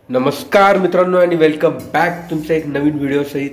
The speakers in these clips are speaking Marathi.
नमस्कार मित्रांनो आणि वेलकम बॅक तुमच्या एक नवीन व्हिडिओ सहित।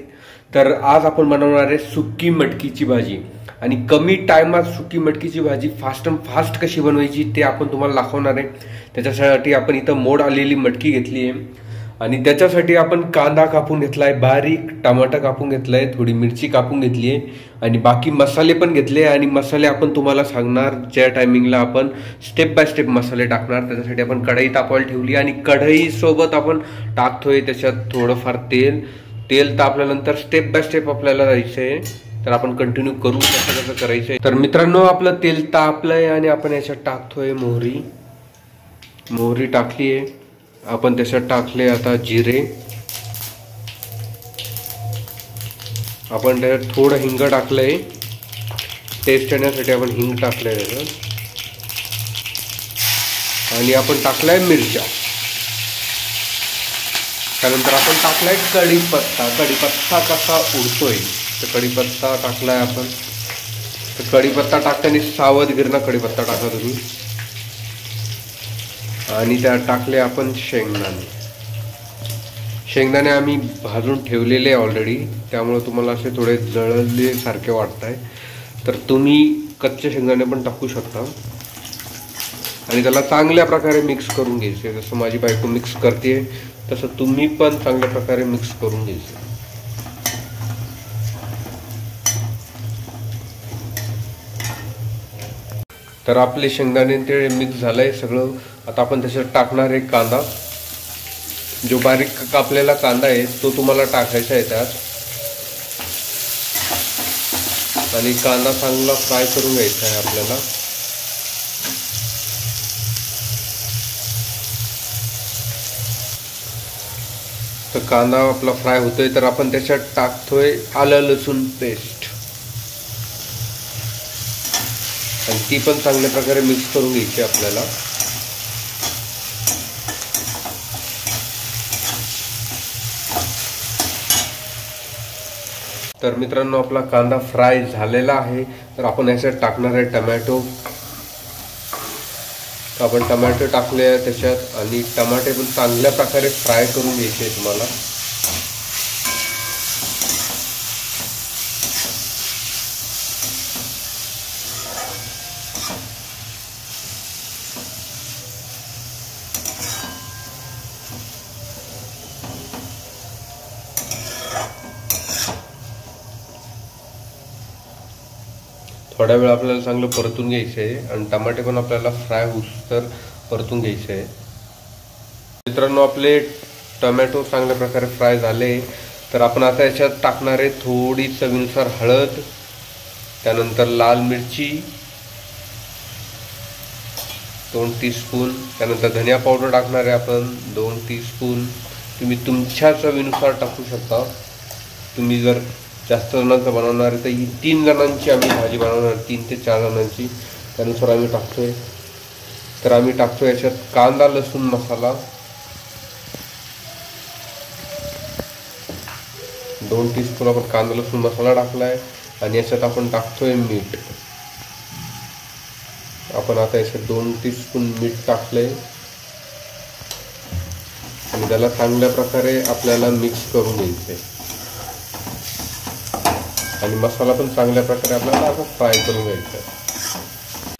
तर आज आपण बनवणार आहे सुकी मटकीची भाजी आणि कमी टाइमात सुकी मटकीची भाजी फास्ट अँड फास्ट कशी बनवायची ते आपण तुम्हाला दाखवणार आहे। त्याच्यासाठी आपण इथं मोड आलेली मटकी घेतली आहे आणि त्याच्यासाठी आपण कांदा कापून घेतलाय, बारीक टमाटर कापून घेतलाय, थोडी मिरची कापून घेतली आहे आणि बाकी मसाले पण घेतले आणि मसाले आपण तुम्हाला सांगणार ज्या टायमिंगला आपण स्टेप बाय स्टेप मसाले टाकणार। त्याच्यासाठी आपण कढई तापवायला ठेवली आणि कढई सोबत आपण टाकतोय त्याच्यात थोडंफार तेल तापल्यानंतर स्टेप बाय स्टेप आपल्याला जायचंय। तर आपण कंटिन्यू करू कसं कसं करायचंय। तर मित्रांनो आपलं तेल तापलंय आणि आपण याच्यात टाकतोय मोहरी टाकली आहे। आपण त्याच्यात टाकले आता जिरे, आपण त्याच्यात थोडं हिंग टाकलंय, टेस्ट येण्यासाठी आपण हिंग टाकलंय त्याच्यात आणि आपण टाकलाय मिरच्या। त्यानंतर आपण टाकलाय कढीपत्ता कसा उडतोय तर कढीपत्ता टाकलाय आपण। तर कढीपत्ता टाकताना सावधगिरीनं कढीपत्ता टाका तुम्ही। आणि त्यात टाकले आपण शेंगदाणे आम्ही भाजून ठेवलेले ऑलरेडी, त्यामुळे तुम्हाला असे थोडे जळले सारखे वाटताय तर तुम्ही कच्चे शेंगदाणे पण टाकू शकता आणि त्याला चांगल्या प्रकारे मिक्स करून घ्यायचे। जसं माझी बायको मिक्स करते तसं तुम्ही पण चांगल्या प्रकारे मिक्स करून घ्यायचे। तर आपले शेंगदाणे ते मिक्स झालंय सगळं। आता आपण त्याच्यात टाकणार आहे कांदा, जो बारीक कापलेला कांदा आहे तो तुम्हाला टाकायचा आहे त्यात आणि कांदा चांगला फ्राय करून घ्यायचा आहे आपल्याला। तर कांदा आपला फ्राय होतोय तर आपण त्याच्यात टाकतोय आलं लसूण पेस्ट आणि ती पण चांगल्या प्रकारे मिक्स करून घ्यायची आपल्याला। तर मित्रांनो आपला कांदा फ्राय झालेला आहे तर आपण याच्यात टाकणार आहे टमॅटो। आपण टमॅटो टाकले त्याच्यात आणि टमाटे पण चांगल्या प्रकारे फ्राय करून घ्यायचे तुम्हाला। थोडा वेळ आपल्याला चांगलं परतून घ्यायचं आहे आणि टमाटे पण आपल्याला फ्राय होऊस्तर परतून घ्यायचे आहे। मित्रांनो आपले टमॅटो चांगल्या प्रकारे फ्राय झाले तर आपण आता याच्यात टाकणार आहे थोडी चवीनुसार हळद, त्यानंतर लाल मिरची 2 टीस्पून, त्यानंतर धनिया पावडर टाकणार आहे आपण 2 टीस्पून। तुम्ही तुमच्या चवीनुसार टाकू शकता। तुम्ही जर जास्त जणांचं बनवणार आहे तर ही 3 जणांची आम्ही भाजी बनवणार, 3 ते 4 जणांची, त्यानुसार आम्ही टाकतोय। तर आम्ही टाकतोय याच्यात कांदा लसूण मसाला 2 टीस्पून आपण कांदा लसूण मसाला टाकलाय आणि याच्यात आपण टाकतोय मीठ। आपण आता याच्यात 2 टीस्पून मीठ टाकलंय आणि त्याला चांगल्या प्रकारे आपल्याला मिक्स करून घ्यायचंय आणि मसाला पण चांगल्या प्रकारे आपल्याला आता फ्राय करून घ्यायचा आहे।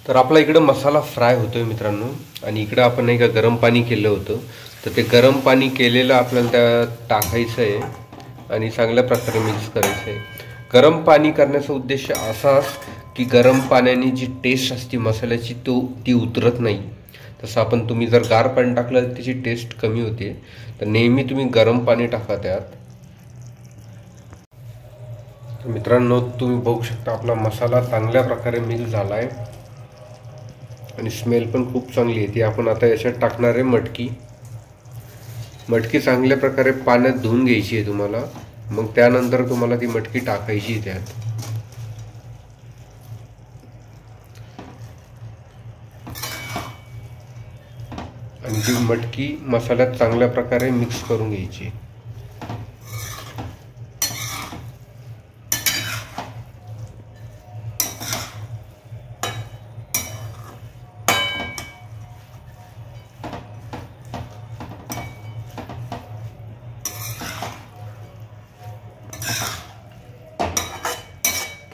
तर आपला इकडं मसाला फ्राय होतोय मित्रांनो आणि इकडं आपण नाही का गरम पाणी केलं होतं तर ते गरम पाणी केलेलं आपल्याला त्यात टाकायचं आहे आणि चांगल्या प्रकारे मिक्स करायचं आहे। गरम पाणी करण्याचा उद्देश असाच की गरम पाण्याने जी टेस्ट असते मसाल्याची ती उतरत नाही। तसं आपण तुम्ही जर गार पाणी टाकलं तर त्याची टेस्ट कमी होते। तर नेहमी तुम्ही गरम पाणी टाका त्यात। मित्रांनो तुम्ही बघू शकता आपला मसाला चांगल्या प्रकारे मिक्स झाला आहे आणि स्मेल पण खूप चांगली येते। आपण आता याच्यात टाकणार आहे मटकी चांगल्या प्रकारे पाण्यात धुवून घ्यायची आहे तुम्हाला, मग त्यानंतर तुम्हाला ती मटकी टाकायची त्यात आणि ती मटकी मसाल्यात चांगल्या प्रकारे मिक्स करून घ्यायची।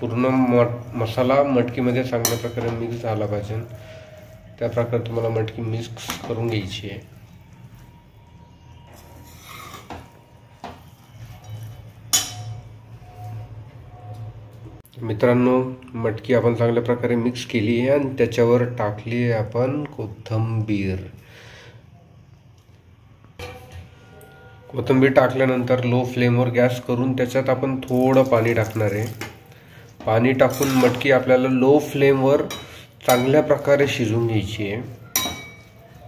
पूर्ण मसाला मटकीमध्ये चांगल्या प्रकारे मिक्स झाला पाहिजे. त्या प्रकारे तुम्हाला मटकी मिक्स करून घ्यायची आहे. मित्रांनो, मटकी आपण चांगल्या प्रकारे मिक्स केली आहे आणि त्याच्यावर टाकली आहे आपण कोथिंबीर. कोथिंबीर टाकल्यानंतर लो फ्लेमवर गॅस करून त्याच्यात आपण थोडं पाणी टाकणार आहे. पाणी टाकून मटकी आपल्याला लो फ्लेमवर चांगल्या प्रकारे शिजवून घ्यायची आहे.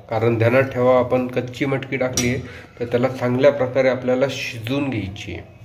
कारण ध्यानात ठेवा, आपण कच्ची मटकी टाकली आहे तर त्याला चांगल्या प्रकारे आपल्याला शिजवून घ्यायची आहे.